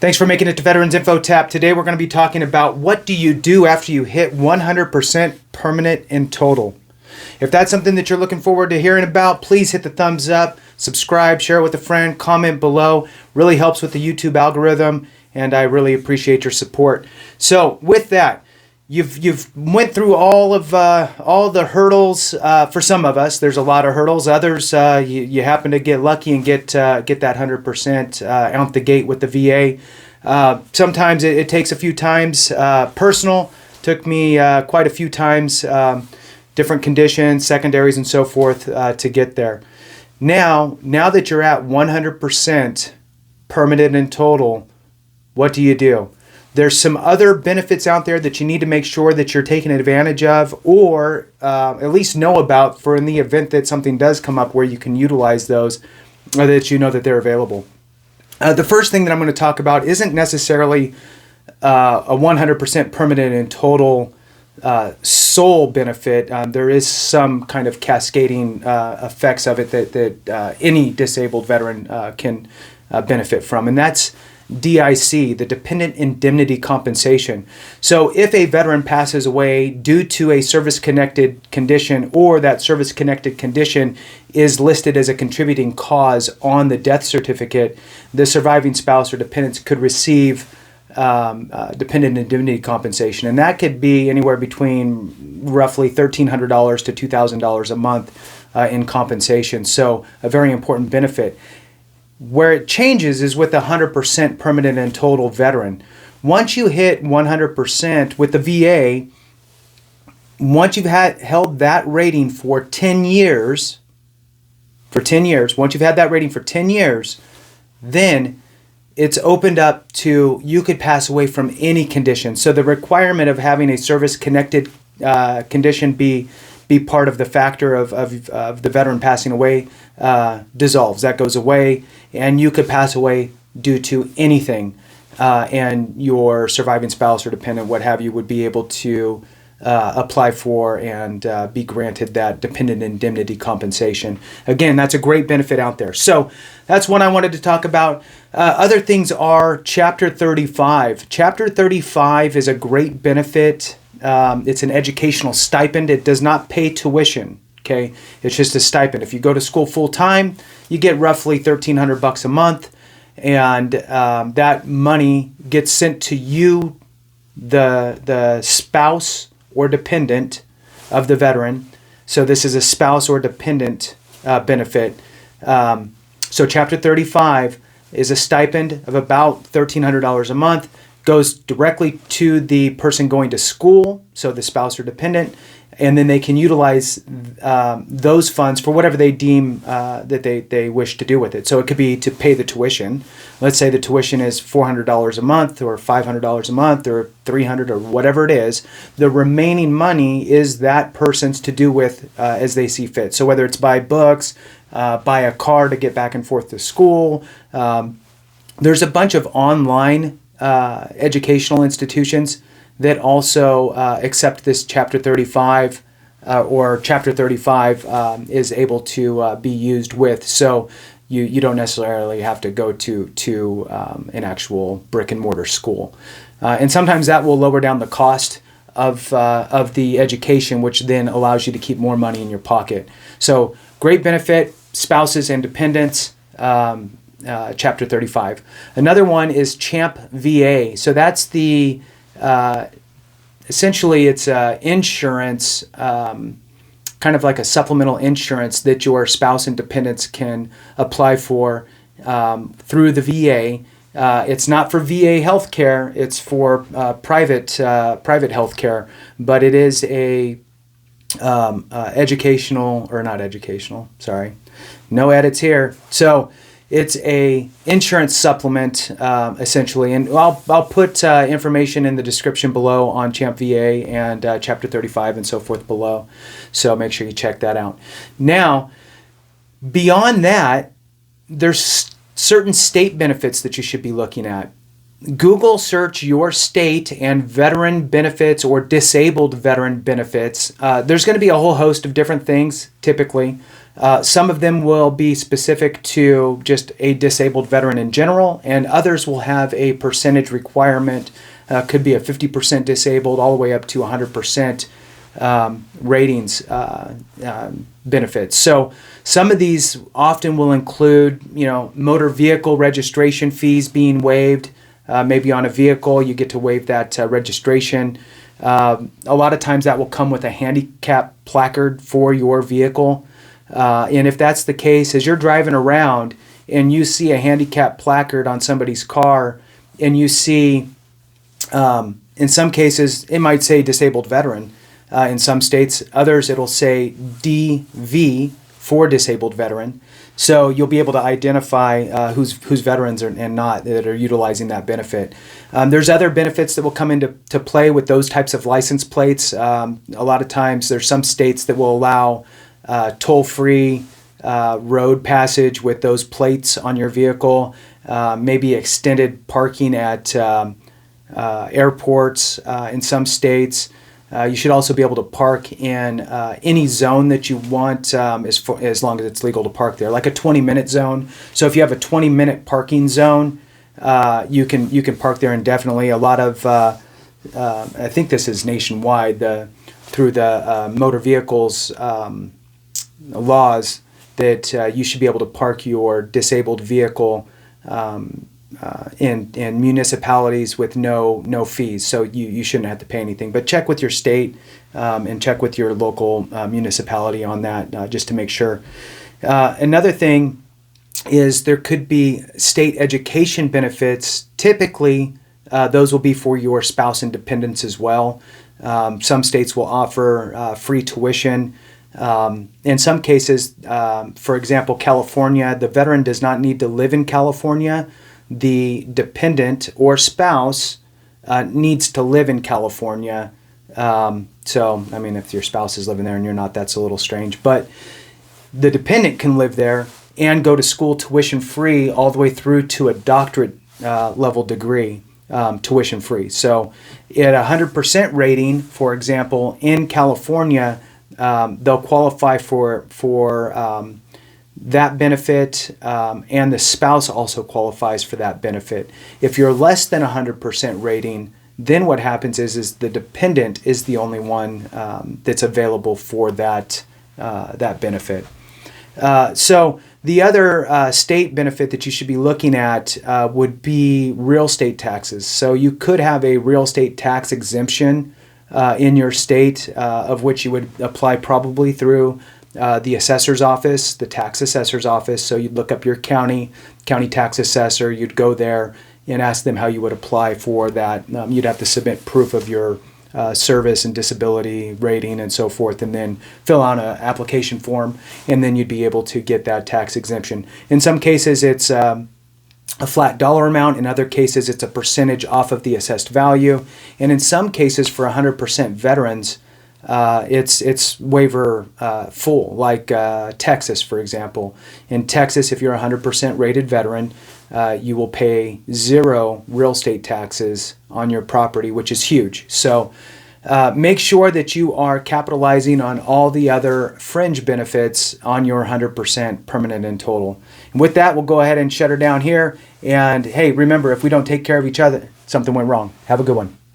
Thanks for making it to Veterans Info Tap. Today we're going to be talking about what do you do after you hit 100% permanent in total. If that's something that you're looking forward to hearing about, please hit the thumbs up, subscribe, share it with a friend, comment below. Really helps with the YouTube algorithm, and I really appreciate your support. So with that, you've went through all the hurdles. For some of us, there's a lot of hurdles. Others, you happen to get lucky and get that 100% out the gate with the VA. Sometimes it takes a few times. Personal took me quite a few times. Different conditions, secondaries, and so forth to get there. Now that you're at 100% permanent in total, what do you do? There's some other benefits out there that you need to make sure that you're taking advantage of, or at least know about for in the event that something does come up where you can utilize those, or that you know that they're available. The first thing that I'm going to talk about isn't necessarily a 100% permanent in total sole benefit. There is some kind of cascading effects of it that any disabled veteran can benefit from, and that's DIC, the Dependent Indemnity Compensation. So if a veteran passes away due to a service-connected condition, or that service-connected condition is listed as a contributing cause on the death certificate, the surviving spouse or dependents could receive dependent indemnity compensation. And that could be anywhere between roughly $1,300 to $2,000 a month in compensation. So a very important benefit. Where it changes is with a 100% permanent and total veteran. Once you hit 100% with the VA, once you've held that rating for 10 years, once you've had that rating for 10 years, then it's opened up to you could pass away from any condition. So the requirement of having a service-connected condition be part of the factor of the veteran passing away dissolves. That goes away, and you could pass away due to anything, and your surviving spouse or dependent, what have you, would be able to apply for and be granted that dependent indemnity compensation. Again, that's a great benefit out there. So that's one I wanted to talk about. Other things are Chapter 35. Chapter 35 is a great benefit. It's an educational stipend. It does not pay tuition. Okay, it's just a stipend. If you go to school full time, you get roughly $1,300 a month, and that money gets sent to you, the spouse or dependent of the veteran. So this is a spouse or dependent benefit. So Chapter 35 is a stipend of about $1,300 a month. Goes directly to the person going to school, so the spouse or dependent, and then they can utilize those funds for whatever they deem that they wish to do with it. So it could be to pay the tuition. Let's say the tuition is $400 a month, or $500 a month, or $300, or whatever it is. The remaining money is that person's to do with as they see fit. So whether it's buy books, buy a car to get back and forth to school. There's a bunch of online educational institutions that also accept this Chapter 35, or Chapter 35 is able to be used with. So you don't necessarily have to go to an actual brick and mortar school, and sometimes that will lower down the cost of the education, which then allows you to keep more money in your pocket. So great benefit, spouses and dependents. Chapter 35. Another one is CHAMP VA. So that's the essentially it's insurance, kind of like a supplemental insurance that your spouse and dependents can apply for through the VA. It's not for VA healthcare; it's for private healthcare, but it is a educational, or not educational. Sorry, no edits here. So it's a insurance supplement, essentially, and I'll put information in the description below on CHAMP VA and Chapter 35 and so forth below, so make sure you check that out. Now, beyond that, there's certain state benefits that you should be looking at. Google search your state and veteran benefits or disabled veteran benefits. There's going to be a whole host of different things, typically. Some of them will be specific to just a disabled veteran in general, and others will have a percentage requirement. Could be a 50% disabled all the way up to 100% ratings benefits. So some of these often will include, motor vehicle registration fees being waived. Maybe on a vehicle, you get to waive that registration. A lot of times that will come with a handicap placard for your vehicle. And if that's the case, as you're driving around and you see a handicap placard on somebody's car, and you see, in some cases, it might say disabled veteran. In some states, others it'll say DV for disabled veteran. So you'll be able to identify who's veterans and not that are utilizing that benefit. There's other benefits that will come into play with those types of license plates. A lot of times there's some states that will allow toll-free road passage with those plates on your vehicle, maybe extended parking at airports in some states. You should also be able to park in any zone that you want, as long as it's legal to park there, like a 20-minute zone. So if you have a 20-minute parking zone, you can park there indefinitely. A lot of, I think this is nationwide, through the motor vehicles laws, that you should be able to park your disabled vehicle in municipalities with no fees, so you shouldn't have to pay anything. But check with your state and check with your local municipality on that, just to make sure. Another thing is there could be state education benefits. Typically, those will be for your spouse and dependents as well. Some states will offer free tuition. In some cases, for example, California, the veteran does not need to live in California. The dependent or spouse needs to live in California. So, I mean, if your spouse is living there and you're not, that's a little strange. But the dependent can live there and go to school tuition free all the way through to a doctorate level degree, tuition free. So at 100% rating, for example, in California, they'll qualify for that benefit, and the spouse also qualifies for that benefit. If you're less than 100% rating, then what happens is the dependent is the only one that's available for that benefit. So the other state benefit that you should be looking at would be real estate taxes. So you could have a real estate tax exemption in your state, of which you would apply probably through the assessor's office, the tax assessor's office. So you'd look up your county tax assessor, you'd go there and ask them how you would apply for that. You'd have to submit proof of your service and disability rating and so forth, and then fill out an application form, and then you'd be able to get that tax exemption. In some cases, it's a flat dollar amount. In other cases, it's a percentage off of the assessed value. And in some cases, for 100% veterans, it's waiver full, like Texas, for example. In Texas, if you're a 100% rated veteran, you will pay 0 real estate taxes on your property, which is huge. So make sure that you are capitalizing on all the other fringe benefits on your 100% permanent and total. And with that, we'll go ahead and shut her down here. And hey, remember, if we don't take care of each other, something went wrong. Have a good one.